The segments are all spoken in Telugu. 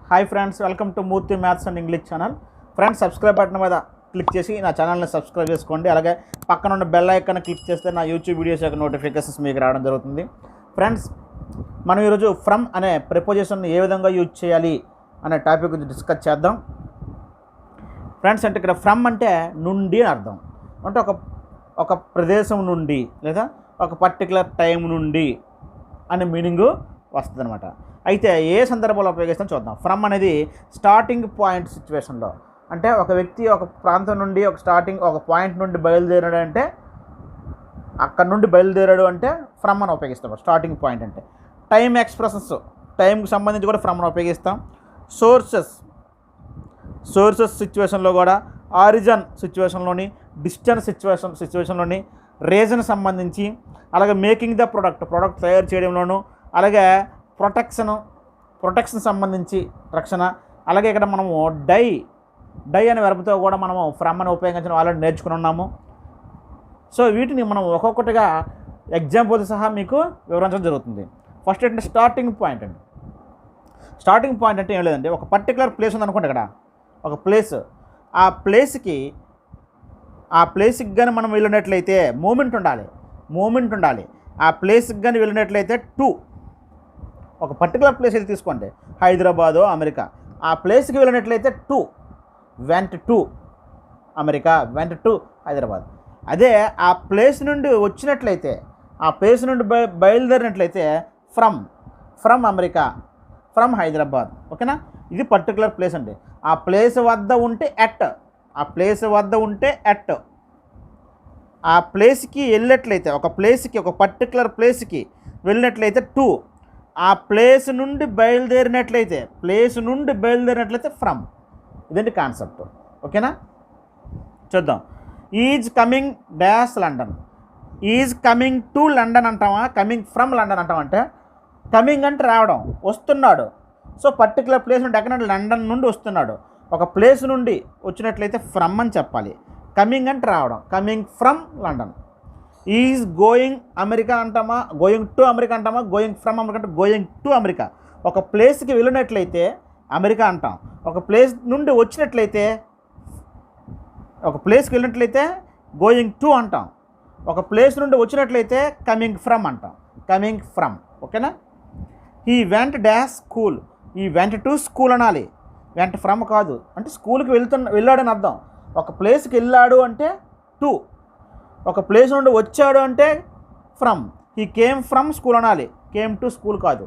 Hi friends, welcome to Murthy maths and English channel. Friends, subscribe button మీద క్లిక్ చేసి నా ఛానల్ని సబ్స్క్రైబ్ చేసుకోండి. అలాగే పక్కన ఉన్న బెల్ ఐకాన్ క్లిక్ చేస్తే నా యూట్యూబ్ వీడియోస్ యొక్క నోటిఫికేషన్స్ మీకు రావడం జరుగుతుంది. ఫ్రెండ్స్, మనం ఈరోజు ఫ్రమ్ అనే ప్రిపోజిషన్ని ఏ విధంగా యూజ్ చేయాలి అనే టాపిక్ గురించి డిస్కస్ చేద్దాం. ఫ్రెండ్స్, అంటే ఇక్కడ ఫ్రమ్ అంటే నుండి అని అర్థం. అంటే ఒక ప్రదేశం నుండి లేదా ఒక పర్టికులర్ టైం నుండి అనే మీనింగు వస్తుంది అనమాట. అయితే ఏ సందర్భంలో ఉపయోగిస్తాం చూద్దాం. ఫ్రమ్ అనేది స్టార్టింగ్ పాయింట్ సిచ్యువేషన్లో, అంటే ఒక వ్యక్తి ఒక ప్రాంతం నుండి ఒక పాయింట్ నుండి బయలుదేరాడు అంటే, అక్కడ నుండి బయలుదేరాడు అంటే ఫ్రమ్ అని ఉపయోగిస్తాం. స్టార్టింగ్ పాయింట్ అంటే టైం ఎక్స్ప్రెషన్స్, టైంకి సంబంధించి కూడా ఫ్రమ్ అని ఉపయోగిస్తాం. సోర్సెస్ సిచ్యువేషన్లో కూడా, ఆరిజిన్ సిచ్యువేషన్లోని, డిస్టెన్స్ సిచ్యువేషన్లోని, రీజన్ సంబంధించి, అలాగే మేకింగ్ ద ప్రోడక్ట్ తయారు చేయడంలోను, అలాగే ప్రొటెక్షన్ సంబంధించి రక్షణ, అలాగే ఇక్కడ మనము డై అనే వెర్బ్తో కూడా మనము ఫ్రమ్ అని ఉపయోగించడం ఆల్రెడీ నేర్చుకుని ఉన్నాము. సో వీటిని మనం ఒక్కొక్కటిగా ఎగ్జాంపుల్ సహా మీకు వివరించడం జరుగుతుంది. ఫస్ట్ ఏంటంటే స్టార్టింగ్ పాయింట్ అండి. స్టార్టింగ్ పాయింట్ అంటే ఏం లేదండి, ఒక పర్టికులర్ ప్లేస్ ఉందనుకోండి. ఇక్కడ ఒక ప్లేస్, ఆ ప్లేస్కి కానీ మనం వెళ్ళినట్లయితే మూమెంట్ ఉండాలి. ఆ ప్లేస్కి కానీ వెళ్ళినట్లయితే ఒక పర్టికులర్ ప్లేస్ అయితే తీసుకోండి, హైదరాబాదు, అమెరికా. ఆ ప్లేస్కి వెళ్ళినట్లయితే went to America, went to Hyderabad. అదే ఆ ప్లేస్ నుండి వచ్చినట్లయితే, ఆ ప్లేస్ నుండి బయలుదేరినట్లయితే ఫ్రమ్ అమెరికా, ఫ్రమ్ హైదరాబాద్. ఓకేనా? ఇది పర్టికులర్ ప్లేస్ అండి. ఆ ప్లేస్ వద్ద ఉంటే ఎట్, ఆ ప్లేస్కి వెళ్ళినట్లయితే, ఒక పర్టికులర్ ప్లేస్కి వెళ్ళినట్లయితే ఆ ప్లేస్ నుండి బయలుదేరినట్లయితే ఫ్రమ్. ఇదండి కాన్సెప్ట్. ఓకేనా? చూద్దాం. Is coming dash London. Is coming to London అంటామా, కమింగ్ ఫ్రమ్ లండన్ అంటామంటే, కమింగ్ అంటే రావడం, వస్తున్నాడు. సో పర్టికులర్ ప్లేస్ నుండి ఎక్కడ, లండన్ నుండి వస్తున్నాడు. ఒక ప్లేస్ నుండి వచ్చినట్లయితే ఫ్రమ్ అని చెప్పాలి. కమింగ్ అంటే రావడం, coming from London. Is going America అంటామా, గోయింగ్ టు అమెరికా అంటామా, గోయింగ్ ఫ్రమ్ అమెరికా అంటే గోయింగ్ టు అమెరికా. ఒక ప్లేస్కి వెళ్ళినట్లయితే అమెరికా అంటాం. ఒక ప్లేస్ నుండి వచ్చినట్లయితే, ఒక ప్లేస్కి వెళ్ళినట్లయితే గోయింగ్ టు అంటాం. ఒక ప్లేస్ నుండి వచ్చినట్లయితే కమింగ్ ఫ్రమ్ అంటాం, కమింగ్ ఫ్రమ్. ఓకేనా? ఈ వెంట్ డాష్ స్కూల్, ఈ వెంట్ టు స్కూల్ అనాలి, వెంట్ ఫ్రమ్ కాదు. అంటే స్కూల్కి వెళ్ళాడని అర్థం. ఒక ప్లేస్కి వెళ్ళాడు అంటే ఒక ప్లేస్ నుండి వచ్చాడు అంటే ఫ్రమ్. ఈ కేమ్ ఫ్రమ్ స్కూల్ అనాలి, కేమ్ టు స్కూల్ కాదు.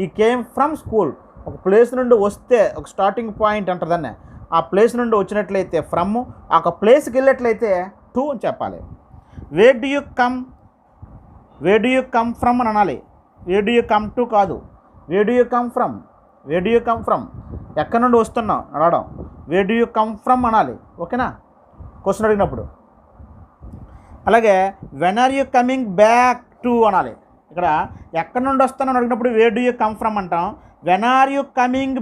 ఈ కేమ్ ఫ్రమ్ స్కూల్. ఒక ప్లేస్ నుండి వస్తే, ఒక స్టార్టింగ్ పాయింట్ అంటారు దాన్ని. ఆ ప్లేస్ నుండి వచ్చినట్లయితే ఫ్రమ్, ఒక ప్లేస్కి వెళ్ళినట్లయితే అని చెప్పాలి. Where do you come from అని అనాలి, where do you come to కాదు. Where do you come from, ఎక్కడి నుండి వస్తున్నావు అడగడం. Where do you come from అనాలి. ఓకేనా? క్వశ్చన్ అడిగినప్పుడు. అలాగే when are you coming back to అనాలి. ఇక్కడ ఎక్కడి నుండి వస్తానని అడిగినప్పుడు where do you come from అంటాం. When are you coming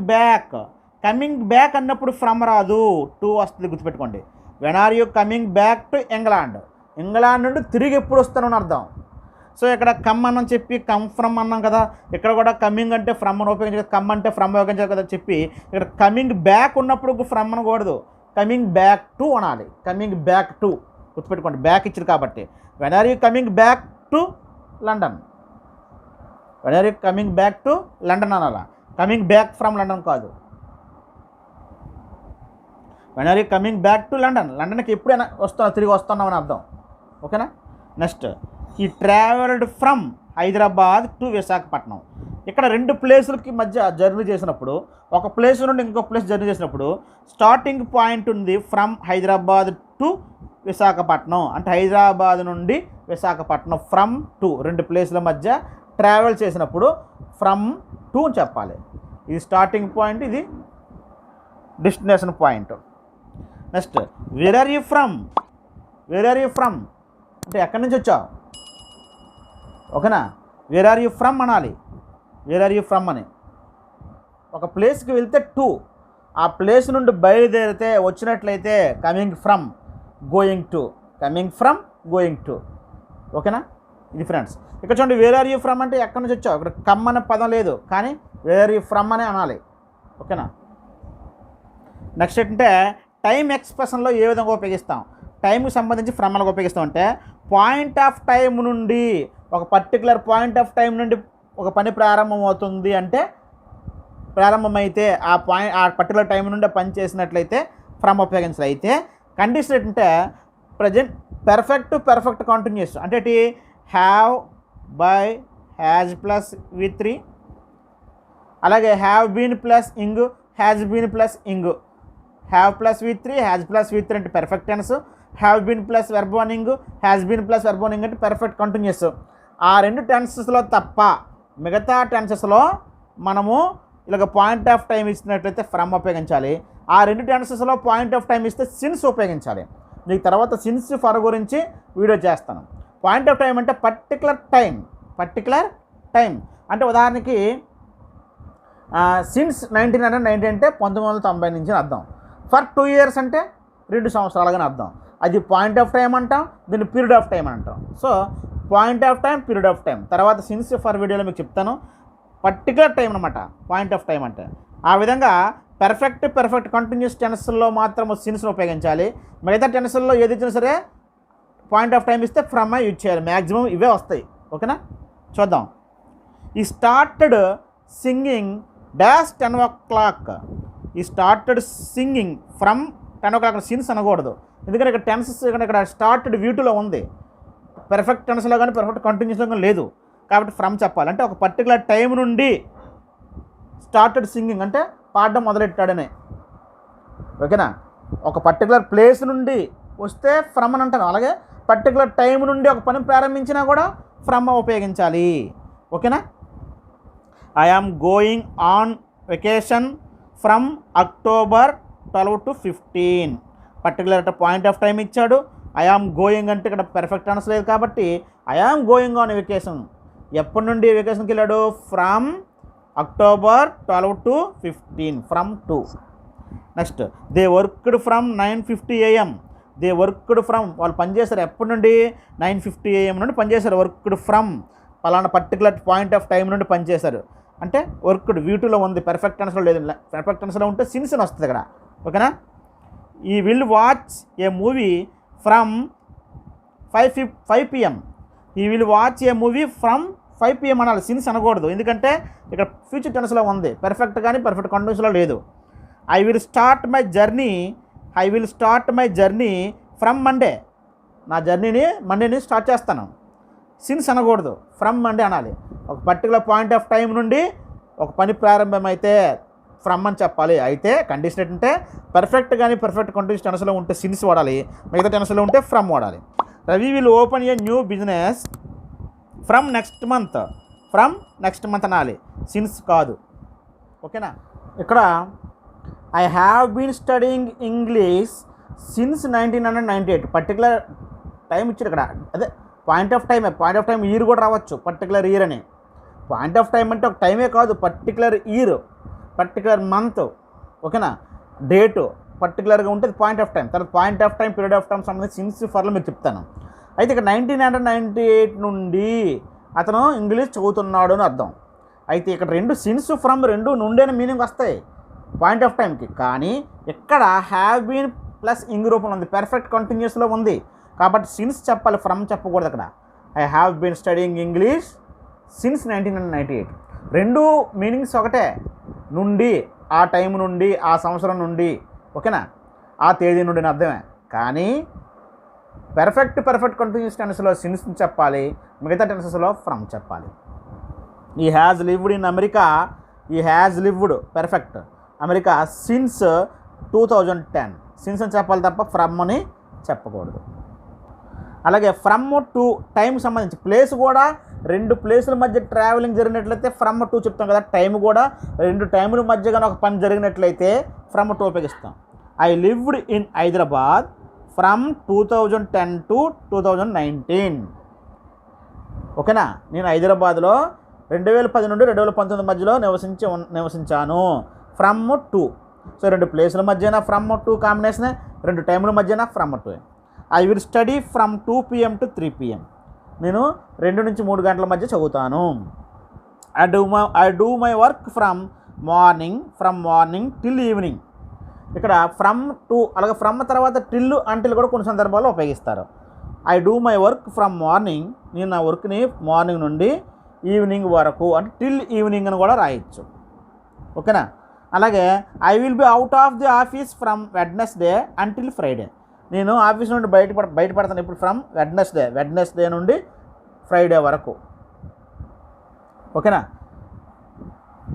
back అన్నప్పుడు ఫ్రమ్ రాదు, వస్తుంది, గుర్తుపెట్టుకోండి. When are you coming back to England నుండి తిరిగి ఎప్పుడు వస్తానని అర్థం. సో ఇక్కడ కమ్ అన్నం చెప్పి కమ్ ఫ్రమ్ అన్నాం కదా, ఇక్కడ కూడా కమింగ్ అంటే ఫ్రమ్ అని ఉపయోగించాలి, కమ్ అంటే ఫ్రమ్ ఉపయోగించాలి కదా చెప్పి, ఇక్కడ కమింగ్ బ్యాక్ ఉన్నప్పుడు ఫ్రమ్ అనకూడదు, కమింగ్ బ్యాక్ టు అనాలి. కమింగ్ బ్యాక్ టు, గుర్తుపెట్టుకోండి, బ్యాక్ ఇచ్చారు కాబట్టి. When are you coming back to London అనాలా, కమింగ్ బ్యాక్ ఫ్రమ్ లండన్ కాదు. When are you coming back to లండన్కి ఎప్పుడైనా తిరిగి వస్తున్నావు అని అర్థం. ఓకేనా? నెక్స్ట్, ఈ travelled from Hyderabad to Visakhapatnam. ఇక్కడ రెండు ప్లేసులకి మధ్య జర్నీ చేసినప్పుడు, ఒక ప్లేస్ నుండి ఇంకో ప్లేస్ జర్నీ చేసినప్పుడు స్టార్టింగ్ పాయింట్ ఉంది ఫ్రమ్ హైదరాబాద్ టు విశాఖపట్నం. అంటే హైదరాబాద్ నుండి విశాఖపట్నం, ఫ్రమ్ టు, రెండు ప్లేసుల మధ్య ట్రావెల్ చేసినప్పుడు ఫ్రమ్ టు అని చెప్పాలి. ఇది స్టార్టింగ్ పాయింట్, ఇది destination point. Next, where are you from అంటే ఎక్కడి నుంచి వచ్చావు. ఓకేనా? వేర్ ఆర్ యూ ఫ్రమ్ అనాలి, వేర్ ఆర్ యూ ఫ్రమ్ అని. ఒక ప్లేస్కి వెళ్తే ఆ ప్లేస్ నుండి బయలుదేరితే వచ్చినట్లయితే కమింగ్ ఫ్రమ్ గోయింగ్ టు. ఓకేనా? ఇది ఫ్రెండ్స్. ఇక్కడ చూడండి, వేర్ ఆర్ యూ ఫ్రమ్ అంటే ఎక్కడి నుంచి వచ్చావు. ఇక్కడ కమ్ అనే పదం లేదు, కానీ వేర్ ఆర్ యూ ఫ్రమ్ అనే అనాలి. ఓకేనా. నెక్స్ట్ ఏంటంటే టైం ఎక్స్ప్రెషన్లో ఏ విధంగా ఉపయోగిస్తాం, టైంకి సంబంధించి ఫ్రమ్ ఎలాగ ఉపయోగిస్తాం అంటే పాయింట్ ఆఫ్ టైం నుండి, ఒక పర్టికులర్ పాయింట్ ఆఫ్ టైం నుండి ఒక పని ప్రారంభమవుతుంది అంటే, ప్రారంభమైతే ఆ పర్టికులర్ టైం నుండి పని చేసినట్లయితే ఫ్రమ్ ఉపయోగించాలి. అయితే కండిషన్ ఏంటంటే ప్రజెంట్ పర్ఫెక్ట్ కంటిన్యూస్ అంటే have by has plus V3, అలాగే have been plus ing, has been plus ing, have plus V3, has plus V3 అంటే perfect tense, have been plus verb on ing, has been plus verb on ing అంటే పర్ఫెక్ట్ కంటిన్యూస్. ఆ రెండు టెన్సెస్లో తప్ప మిగతా టెన్సెస్లో మనము ఇలాగ పాయింట్ ఆఫ్ టైం ఇచ్చినట్లయితే ఫ్రమ్ ఉపయోగించాలి. ఆ రెండు టెన్సెస్లో పాయింట్ ఆఫ్ టైం ఇస్తే సిన్స్ ఉపయోగించాలి. మీకు తర్వాత సిన్స్ ఫర్ గురించి వీడియో చేస్తాను. పాయింట్ ఆఫ్ టైం అంటే పర్టికులర్ టైం అంటే ఉదాహరణకి సిన్స్ 1990 అంటే 1990 నుంచి అర్థం. ఫర్ 2 years అంటే 2 సంవత్సరాలుగానే అర్థం. అది పాయింట్ ఆఫ్ టైం అంటాం, దీన్ని పీరియడ్ ఆఫ్ టైం అంటాం. So point of time, period of time, తర్వాత సిన్స్ ఫర్ వీడియోలో మీకు చెప్తాను. పర్టికులర్ టైం అనమాట పాయింట్ ఆఫ్ టైం అంటే. ఆ విధంగా పర్ఫెక్ట్ కంటిన్యూస్ టెన్స్లో మాత్రం సిన్స్ని ఉపయోగించాలి. మిగతా టెన్స్లో ఏది ఇచ్చినా సరే పాయింట్ ఆఫ్ టైం ఇస్తే ఫ్రమ్ యూజ్ చేయాలి. మ్యాక్సిమం ఇవే వస్తాయి. ఓకేనా, చూద్దాం. ఈ స్టార్టెడ్ సింగింగ్ డాష్ 10 o'clock. ఈ started singing from 10 o'clock since అనకూడదు, ఎందుకంటే ఇక్కడ టెన్సెస్ ఇక్కడ స్టార్టెడ్ V2లో ఉంది. పర్ఫెక్ట్ టెన్స్లో కానీ పర్ఫెక్ట్ కంటిన్యూస్లో కానీ లేదు, కాబట్టి ఫ్రమ్ చెప్పాలి. అంటే ఒక పర్టికులర్ టైం నుండి స్టార్టెడ్ సింగింగ్ అంటే పాడడం మొదలెట్టాడనే. ఓకేనా, ఒక పర్టికులర్ ప్లేస్ నుండి వస్తే ఫ్రమ్ అని అంటాను. అలాగే పర్టికులర్ టైం నుండి ఒక పని ప్రారంభించినా కూడా ఫ్రమ్ ఉపయోగించాలి. ఓకేనా. I am going on vacation from October 12 to 15. Particular point of time ఇచ్చాడు. ఐ ఆమ్ గోయింగ్ అంటే ఇక్కడ పర్ఫెక్ట్ టెన్స్ లేదు కాబట్టి I am going on vacation. ఎప్పటి నుండి వెకేషన్కి వెళ్ళాడు? From October 12 to 15, from 2. Next they worked from 9:50 AM. They worked from, వాళ్ళు పనిచేశారు ఎప్పటి నుండి? 9:50 AM నుండి పనిచేశారు. వర్క్డ్ ఫ్రమ్ పలానా పర్టికులర్ పాయింట్ ఆఫ్ టైం నుండి పనిచేశారు అంటే వర్క్డ్ V2లో ఉంది, పర్ఫెక్ట్ టెన్స్లో లేదు. పర్ఫెక్ట్ టెన్స్లో ఉంటే సిన్స్ అని వస్తుంది ఇక్కడ. ఓకేనా. ఈ will watch A movie from 5 PM. ఈ will watch A movie from 5 PM అనాలి, సిన్స్ అనకూడదు, ఎందుకంటే ఇక్కడ ఫ్యూచర్ టెన్స్లో ఉంది, పర్ఫెక్ట్ కానీ పర్ఫెక్ట్ కంటిన్యూస్లో లేదు. I will start my journey from Monday. నా జర్నీని మండేని స్టార్ట్ చేస్తాను. సిన్స్ అనకూడదు, ఫ్రమ్ మండే అనాలి. ఒక పర్టికులర్ పాయింట్ ఆఫ్ టైం నుండి ఒక పని ప్రారంభమైతే ఫ్రమ్ అని చెప్పాలి. అయితే కండిషన్ ఏంటంటే పర్ఫెక్ట్ కానీ పర్ఫెక్ట్ కంటిన్యూస్ టెన్స్లో ఉంటే సిన్స్ వాడాలి, మిగతా టెన్స్లో ఉంటే ఫ్రమ్ వాడాలి. Ravi will open a new business from next month అనాలి, సిన్స్ కాదు. ఓకేనా. ఇక్కడ I have been studying English since 1998. Particular time ఇచ్చాడు ఇక్కడ, అదే పాయింట్ ఆఫ్ టైం ఇయర్ కూడా రావచ్చు, పర్టికులర్ ఇయర్ అని. పాయింట్ ఆఫ్ టైం అంటే ఒక టైమే కాదు, పర్టికులర్ ఇయర్, పర్టికులర్ మంత్. ఓకేనా. డేటు పర్టికులర్గా ఉంటుంది పాయింట్ ఆఫ్ టైం. తర్వాత point of time, period of time సంబంధించి సిన్స్ ఫర్లో మీకు చెప్తాను. అయితే ఇక్కడ 1998 నుండి అతను ఇంగ్లీష్ చదువుతున్నాడు అని అర్థం. అయితే ఇక్కడ రెండు సిన్స్ ఫ్రమ్ రెండు నుండి అనే మీనింగ్ వస్తాయి పాయింట్ ఆఫ్ టైంకి. కానీ ఇక్కడ హ్యావ్ బీన్ ప్లస్ ఇంగ్ రూపంలో ఉంది, పర్ఫెక్ట్ కంటిన్యూస్లో ఉంది కాబట్టి సిన్స్ చెప్పాలి, ఫ్రమ్ చెప్పకూడదు. అక్కడ I have been studying English since 1998. రెండు మీనింగ్స్ ఒకటే, నుండి, ఆ టైం నుండి, ఆ సంవత్సరం నుండి. ఓకేనా, ఆ తేదీ నుండి అర్థమే. కానీ పర్ఫెక్ట్ కంటిన్యూస్ టెన్స్లో సిన్స్ చెప్పాలి, మిగతా టెన్సెస్లో ఫ్రమ్ చెప్పాలి. ఈ హ్యాజ్ లివ్డ్ ఇన్ అమెరికా. ఈ has lived perfect America since 2010. Since అని చెప్పాలి తప్ప ఫ్రమ్ అని చెప్పకూడదు. అలాగే ఫ్రమ్ టు టైంకి సంబంధించి ప్లేస్ కూడా రెండు ప్లేసుల మధ్య ట్రావెలింగ్ జరిగినట్లయితే ఫ్రమ్ టు చెప్తాం కదా. టైం కూడా రెండు టైముల మధ్య కానీ ఒక పని జరిగినట్లయితే ఫ్రమ్ టు ఉపయోగిస్తాం. I lived in Hyderabad from 2010 to 2019. ఓకేనా. నేను హైదరాబాద్లో 2010 నుండి 2019 మధ్యలో నివసించాను. From to. సో రెండు ప్లేసుల మధ్యన ఫ్రమ్ టు కాంబినేషనే, రెండు టైముల మధ్యన from to. I will study from 2 PM to 3 PM. నేను 2 నుంచి 3 గంటల మధ్య చదువుతాను. I do my work from morning, from morning till evening. ఇక్కడ ఫ్రమ్ టు, అలాగే ఫ్రమ్ తర్వాత టిల్, అంటిల్ కూడా కొన్ని సందర్భాల్లో ఉపయోగిస్తారు. I do my work from morning, నేను నా వర్క్ని మార్నింగ్ నుండి ఈవినింగ్ వరకు, అంటే టిల్ ఈవినింగ్ అని కూడా రాయొచ్చు. ఓకేనా. అలాగే I will be out of the office from Wednesday until Friday, నేను ఆఫీస్ నుండి బయటపడతాను ఇప్పుడు ఫ్రమ్ వెడ్నెస్డే నుండి ఫ్రైడే వరకు. ఓకేనా,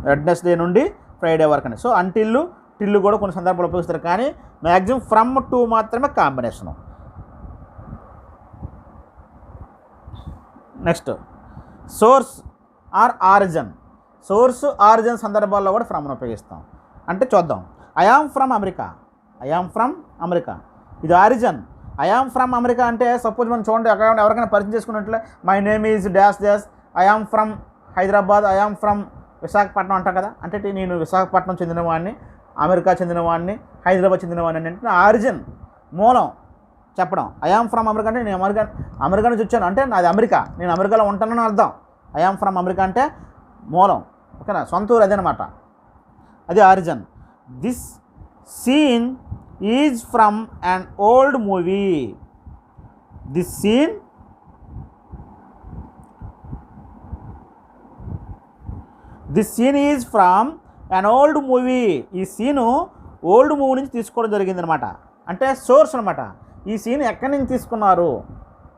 వెడ్నెస్డే నుండి ఫ్రైడే వరకు అని. సో అంటిల్లు, టిల్లు కూడా కొన్ని సందర్భాలు ఉపయోగిస్తారు, కానీ మ్యాక్సిమం ఫ్రమ్ టు మాత్రమే combination. Next source or origin. Source, origin సందర్భాల్లో కూడా ఫ్రమ్ను ఉపయోగిస్తాం. అంటే చూద్దాం. ఐ యామ్ ఫ్రమ్ అమెరికా, ఇది ఆరిజిన్. ఐ యామ్ ఫ్రమ్ అమెరికా అంటే సపోజ్ మనం చూడండి, ఎవరికైనా పరిచయం చేసుకున్నట్లే, my name is dash dash, I am from Hyderabad, I am from Visakhapatnam అంటాం కదా. అంటే నేను విశాఖపట్నం చెందినవాడిని, అమెరికా చెందినవాడిని, హైదరాబాద్ చెందినవాడిని అంటే ఆరిజిన్, మూలం చెప్పడం. ఐ యామ్ ఫ్రమ్ అమెరికా అంటే నేను అమెరికా నుంచి వచ్చాను అంటే నాది అమెరికా, నేను అమెరికాలో ఉంటానని అర్థం. ఐ యామ్ ఫ్రమ్ అమెరికా అంటే మూలం. ఓకేనా, సొంత ఊరు అదేనమాట, అది origin. This scene is from an old movie. This scene is from an old movie. ఈ సీను ఓల్డ్ మూవీ నుంచి తీసుకోవడం జరిగింది అనమాట. అంటే సోర్స్ అనమాట. ఈ సీన్ ఎక్కడి నుంచి తీసుకున్నారు,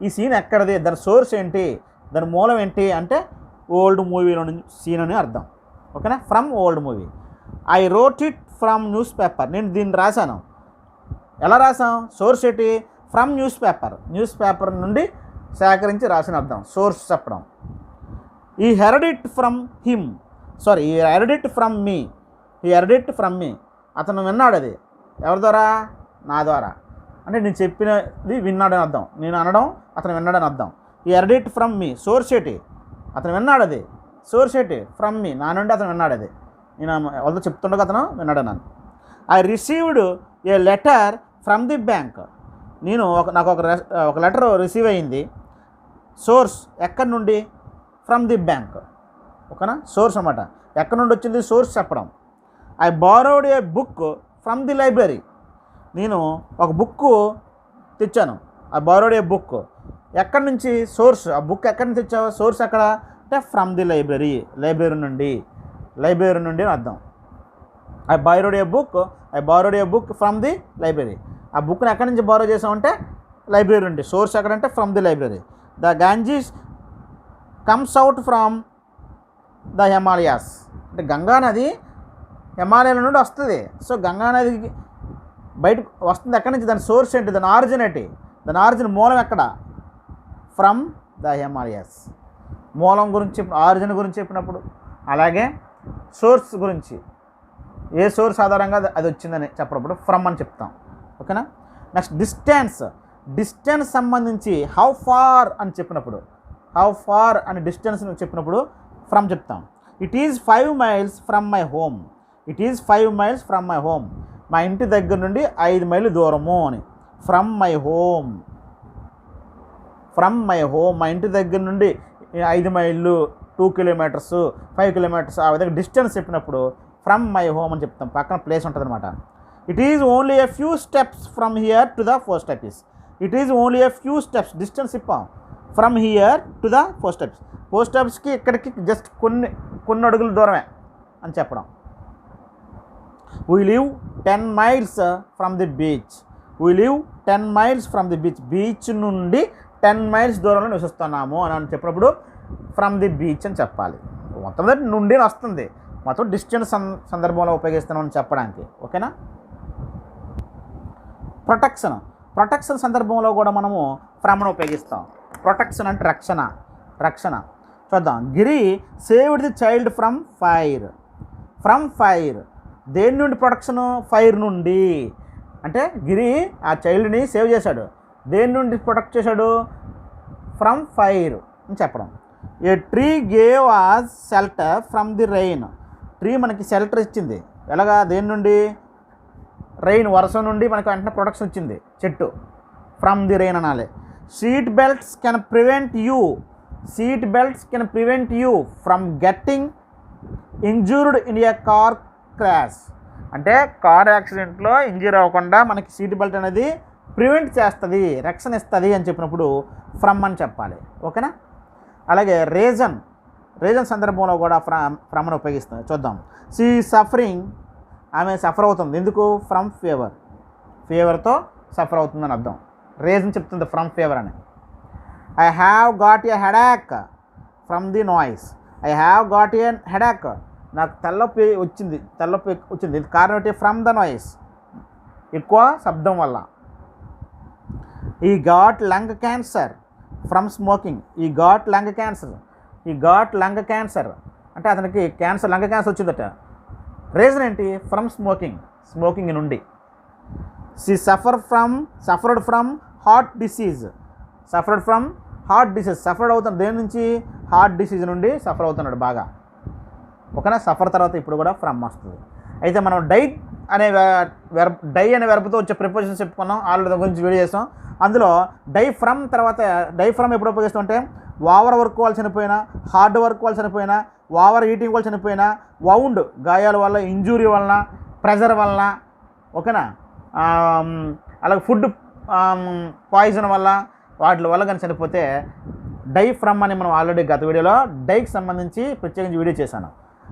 ఈ సీన్ ఎక్కడిది, దాని సోర్స్ ఏంటి, దాని మూలం ఏంటి అంటే ఓల్డ్ మూవీలో నుంచి సీన్ అని అర్థం. ఓకేనా, from old movie. I wrote it from news paper, నేను దీన్ని రాశాను. ఎలా రాసాం, సోర్స్ ఏంటి, ఫ్రమ్ న్యూస్ పేపర్ నుండి సేకరించి రాసిన అర్థం, సోర్స్ చెప్పడం. ఈ హెర్డ్ ఇట్ ఫ్రమ్ హిమ్, ఈ హెర్డ్ ఇట్ ఫ్రమ్ మీ, అతను విన్నాడు. అది ఎవరి ద్వారా, నా ద్వారా. అంటే నేను చెప్పినది విన్నాడని అర్థం, నేను అనడం అతను విన్నాడని అర్థం. ఈ heard it from me, source ఏంటి, అతను విన్నాడు. అది సోర్స్ ఏంటి, ఫ్రమ్ మీ, నా నుండి అతను విన్నాడు. అది నేను వాళ్ళతో చెప్తుండగా అతను విన్నాడు నన్ను. I received a letter from the bank, నాకు ఒక లెటర్ రిసీవ్ అయ్యింది. సోర్స్ ఎక్కడి నుండి, ఫ్రమ్ ది బ్యాంక్. ఓకేనా, సోర్స్ అన్నమాట, ఎక్కడి నుండి వచ్చింది, సోర్స్ చెప్పడం. I borrowed A book from the library, నేను ఒక బుక్ తెచ్చాను. ఐ బారోడ్ ఏ బుక్, ఎక్కడి నుంచి, సోర్స్, ఆ బుక్ ఎక్కడి నుంచి తెచ్చావు, సోర్స్ ఎక్కడ అంటే ఫ్రమ్ ది లైబ్రరీ నుండి అని అర్థం. I borrowed A book from the library, ఆ బుక్ని ఎక్కడి నుంచి బారో చేసామంటే లైబ్రరీ నుండి. సోర్స్ ఎక్కడంటే from the library. The Ganges comes out from the Himalayas, అంటే గంగా నది హిమాలయాల నుండి వస్తుంది. సో గంగా నది బయట వస్తుంది ఎక్కడి నుంచి, దాని సోర్స్ ఏంటి, దాని ఆరిజిన్ ఏంటి, దాని ఆరిజిన్ మూలం ఎక్కడ, ఫ్రమ్ ద హిమాలయాస్. మూలం గురించి, ఆరిజిన్ గురించి చెప్పినప్పుడు, అలాగే సోర్స్ గురించి, ఏ సోర్స్ ఆధారంగా అది వచ్చిందని చెప్పినప్పుడు ఫ్రమ్ అని చెప్తాం. ఓకేనా. నెక్స్ట్ డిస్టెన్స్ సంబంధించి హౌ ఫార్ అని చెప్పినప్పుడు, డిస్టెన్స్ చెప్పినప్పుడు ఫ్రమ్ చెప్తాం. It is 5 miles from my home, మా ఇంటి దగ్గర నుండి 5 మైళ్ళు దూరము అని. ఫ్రమ్ మై హోమ్, మా ఇంటి దగ్గర నుండి 5 మైళ్ళు, 2 kilometers, 5 kilometers, ఆ విధంగా డిస్టెన్స్ చెప్పినప్పుడు ఫ్రమ్ మై హోమ్ అని చెప్తాం. పక్కన ప్లేస్ ఉంటుంది అనమాట. It is only a few steps from here to the post office. Distance చెప్పాం. From here to the post ఆఫీస్కి ఇక్కడికి జస్ట్ కొన్ని అడుగుల దూరమే అని చెప్పడం. We live 10 miles from the beach. Beach నుండి 10 miles దూరంలో నివసిస్తున్నాము అని చెప్పినప్పుడు ఫ్రమ్ ది బీచ్ అని చెప్పాలి. మొత్తం నుండి వస్తుంది, మొత్తం డిస్టెన్స్ సందర్భంలో ఉపయోగిస్తున్నామని చెప్పడానికి. ఓకేనా. ప్రొటెక్షన్ సందర్భంలో కూడా మనము ఫ్రమ్ను ఉపయోగిస్తాం. ప్రొటెక్షన్ అంటే రక్షణ. చూద్దాం. Giri saved the child from fire. దేని నుండి ప్రొటెక్షను, ఫైర్ నుండి. అంటే గిరి ఆ చైల్డ్ని సేవ్ చేశాడు, దేని నుండి ప్రొటెక్ట్ చేశాడు, ఫ్రమ్ ఫైర్ అని చెప్పడం. A tree gave us shelter from the rain. Tree మనకి షెల్టర్ ఇచ్చింది, ఎలాగా, దేని నుండి, రెయిన్, వర్షం నుండి మనకి వెంటనే ప్రొటెక్షన్ ఇచ్చింది చెట్టు, ఫ్రమ్ ది రెయిన్ అనాలి. Seat belts can prevent you from getting injured in a car crash, అంటే కార్ యాక్సిడెంట్లో ఇంజూర్ అవ్వకుండా మనకి సీట్ బెల్ట్ అనేది ప్రివెంట్ చేస్తుంది, రక్షణ ఇస్తుంది అని చెప్పినప్పుడు ఫ్రమ్ అని చెప్పాలి. ఓకేనా. అలాగే రీజన్ సందర్భంలో కూడా ఫ్రమ్ అని ఉపయోగిస్తుంది. చూద్దాం. షీ సఫరింగ్, ఆమె సఫర్ అవుతుంది. ఎందుకు? ఫ్రమ్ ఫీవర్తో సఫర్ అవుతుందని అర్థం. రీజన్ చెప్తుంది ఫ్రమ్ ఫీవర్ అని. I have got a headache from the noise. I have got a headache, నాకు తలనొప్పి వచ్చింది. ఇది కారణం ఏంటి? ఫ్రమ్ ద నాయిస్, ఎక్కువ శబ్దం వల్ల. ఈ got lung cancer from smoking. ఈ గాట్ లంగ్ క్యాన్సర్ అంటే అతనికి లంగ్ క్యాన్సర్ వచ్చిందట. రీజన్ ఏంటి? ఫ్రమ్ స్మోకింగ్ నుండి. She suffered from heart disease. Suffered అవుతాడు దేని నుంచి? హార్ట్ డిసీజ్ నుండి సఫర్ అవుతున్నాడు బాగా. ఓకేనా. సఫర్ తర్వాత ఇప్పుడు కూడా ఫ్రమ్ వస్తుంది. అయితే మనం డై అనే వెర్బ్తో వచ్చే ప్రిపోజిషన్ చెప్పుకున్నాం, ఆల్రెడీ దాని గురించి వీడియో చేసాం. అందులో డై ఫ్రమ్ ఎప్పుడు ఉపయోగిస్తాం అంటే ఓవర్ వర్క్ వాళ్ళు చనిపోయినా, హార్డ్ వర్క్ వాళ్ళు చనిపోయినా, ఓవర్ ఈటింగ్ వాళ్ళు చనిపోయినా, వౌండ్ గాయాల వల్ల, ఇంజూరీ వలన, ప్రెజర్ వలన, ఓకేనా, అలాగే ఫుడ్ పాయిజన్ వల్ల, వాటి వల్ల కానీ చనిపోతే డై ఫ్రమ్ అని మనం ఆల్రెడీ గత వీడియోలో డైకి సంబంధించి ప్రత్యేకించి వీడియో చేశాను.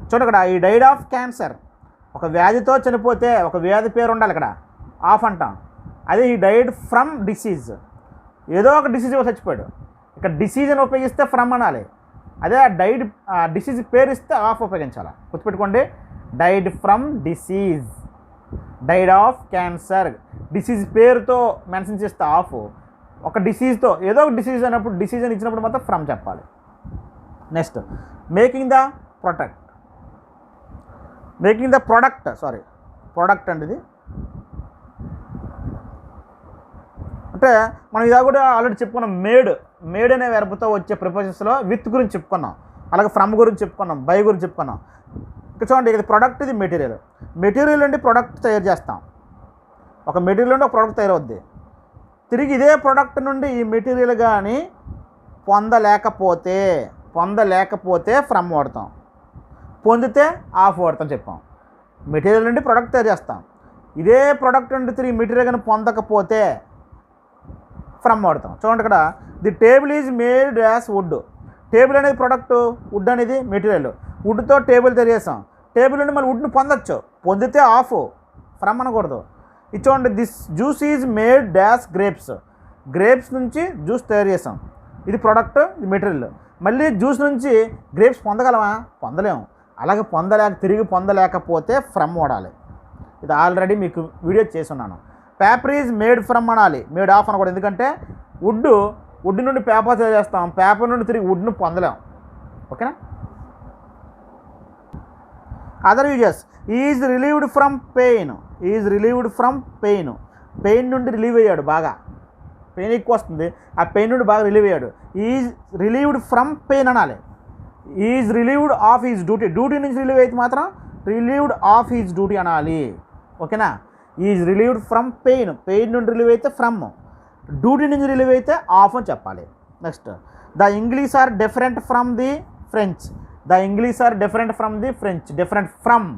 చూడండి ఇక్కడ, ఈ డైడ్ ఆఫ్ క్యాన్సర్, ఒక వ్యాధితో చనిపోతే ఒక వ్యాధి పేరు ఉండాలి ఇక్కడ, ఆఫ్ అంటాం. అదే ఈ డైడ్ ఫ్రమ్ డిసీజ్, ఏదో ఒక డిసీజ్ చచ్చిపోయాడు. ఇక్కడ డిసీజ్ అని ఉపయోగిస్తే ఫ్రమ్ అనాలి. అదే డిసీజ్ పేరు ఇస్తే ఆఫ్ ఉపయోగించాలి. గుర్తుపెట్టుకోండి, died from disease, died of cancer. Disease పేరుతో మెన్షన్ చేస్తే ఆఫ్, ఒక డిసీజ్తో ఏదో ఒక డిసీజ్ అయినప్పుడు డిసీజ్ అని ఇచ్చినప్పుడు మాత్రం ఫ్రమ్ చెప్పాలి. నెక్స్ట్, మేకింగ్ ద ప్రోడక్ట్ అండి. ఇది అంటే మనం ఇదా కూడా ఆల్రెడీ చెప్పుకున్నాం. మేడ్ అనే వెర్బ్తో వచ్చే ప్రిపోజిషన్స్లో విత్ గురించి చెప్పుకున్నాం, అలాగే ఫ్రమ్ గురించి చెప్పుకున్నాం, బై గురించి చెప్పుకున్నాం. ఇక్కడ చూడండి, ఇది ప్రొడక్ట్, ఇది మెటీరియల్ నుండి ప్రొడక్ట్ తయారు చేస్తాం. ఒక మెటీరియల్ నుండి ఒక ప్రోడక్ట్ తయారవుద్ది. తిరిగి ఇదే ప్రోడక్ట్ నుండి ఈ మెటీరియల్ కానీ పొందలేకపోతే ఫ్రమ్ వాడతాం, పొందితే ఆఫ్ వాడతాం చెప్పాం. మెటీరియల్ నుండి ప్రోడక్ట్ తయారు చేస్తాం, ఇదే ప్రోడక్ట్ నుండి తిరిగి మెటీరియల్ కానీ పొందకపోతే ఫ్రమ్ వాడతాం. చూడండి ఇక్కడ, the table is made as wood. Table అనేది ప్రొడక్ట్, వుడ్ అనేది మెటీరియల్. వుడ్తో టేబుల్ తయారు చేస్తాం, టేబుల్ నుండి మళ్ళీ వుడ్ని పొందితే ఆఫ్, ఫ్రమ్ అనకూడదు. ఇది చూడండి, this juice is made dash grapes నుంచి జ్యూస్ తయారు చేస్తాం. ఇది ప్రొడక్ట్, ఇది మెటీరియల్. మళ్ళీ జ్యూస్ నుంచి గ్రేప్స్ పొందగలమా? పొందలేము. అలాగే తిరిగి పొందలేకపోతే ఫ్రమ్ వాడాలి. ఇది ఆల్రెడీ మీకు వీడియో చేస్తున్నాను. పేపర్ ఈజ్ మేడ్ ఫ్రమ్ అనాలి, మేడ్ ఆఫ్ అనకూడదు. ఎందుకంటే వుడ్ నుండి పేపర్ తయారు చేస్తాం, పేపర్ నుండి తిరిగి వుడ్ను పొందలేం. ఓకేనా. Other uses, is relieved from pain నుండి రిలీవ్ అయ్యాడు, బాగా పెయిన్ ఎక్కువ వస్తుంది, ఆ పెయిన్ నుండి బాగా రిలీవ్ అయ్యాడు. ఈజ్ రిలీవ్డ్ ఫ్రమ్ పెయిన్ అనాలి. Is relieved of his duty నుంచి రిలీవ్ అయితే మాత్రం రిలీవ్డ్ ఆఫ్ హిజ్ డ్యూటీ అనాలి. ఓకేనా. ఈజ్ రిలీవ్డ్ ఫ్రమ్ పెయిన్ నుండి రిలీవ్ అయితే ఫ్రమ్, డ్యూటీ నుంచి రిలీవ్ అయితే ఆఫ్ అని చెప్పాలి. Next, the English are different from the French. Different from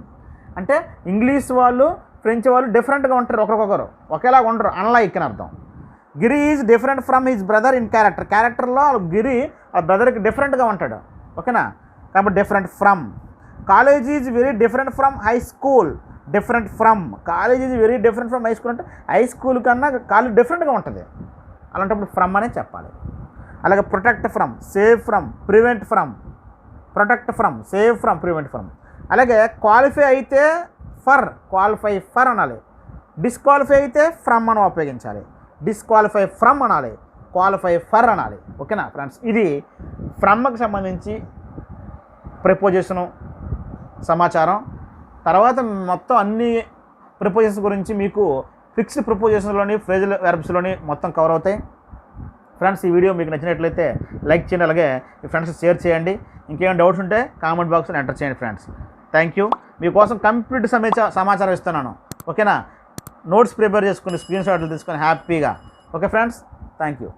అంటే ఇంగ్లీష్ వాళ్ళు, ఫ్రెంచ్ వాళ్ళు డిఫరెంట్గా ఉంటారు, ఒకరికొకరు ఒకేలాగా ఉండరు, అన్లైక్ అని అర్థం. Giri is different from his brother in క్యారెక్టర్లో గిరి ఆ బ్రదర్కి డిఫరెంట్గా ఉంటాడు. ఓకేనా. కాబట్టి different from. College is very different from high school. College is very different from high school అంటే హై స్కూల్ కన్నా కాలేజ్ డిఫరెంట్గా ఉంటుంది, అలాంటప్పుడు ఫ్రమ్ అనే చెప్పాలి. అలాగే protect from, save from, prevent from. అలాగే క్వాలిఫై అయితే క్వాలిఫై ఫర్ అనాలి. డిస్క్వాలిఫై అయితే ఫ్రమ్ అని ఉపయోగించాలి. డిస్క్వాలిఫై ఫ్రమ్ అనాలి, క్వాలిఫై ఫర్ అనాలి. ఓకేనా ఫ్రెండ్స్, ఇది ఫ్రమ్కి సంబంధించి ప్రిపోజిషను సమాచారం. తర్వాత మొత్తం అన్ని ప్రిపోజిషన్స్ గురించి మీకు ఫిక్స్డ్ ప్రిపోజిషన్స్లోని, ఫ్రేజల్ వెర్బ్స్లోని మొత్తం కవర్ అవుతాయి. ఫ్రెండ్స్, ఈ వీడియో మీకు నచ్చినట్లయితే లైక్ చేయండి, అలాగే మీ ఫ్రెండ్స్ షేర్ చేయండి. ఇంకేమైనా డౌట్స్ ఉంటే కామెంట్ బాక్స్లో ఎంటర్ చేయండి ఫ్రెండ్స్. Thank you. మీకోసం కంప్లీట్ సమాచారం ఇస్తున్నాను. ఓకేనా. నోట్స్ ప్రిపేర్ చేసుకుని స్క్రీన్ షాట్లు తీసుకొని హ్యాపీగా. Okay friends, thank you.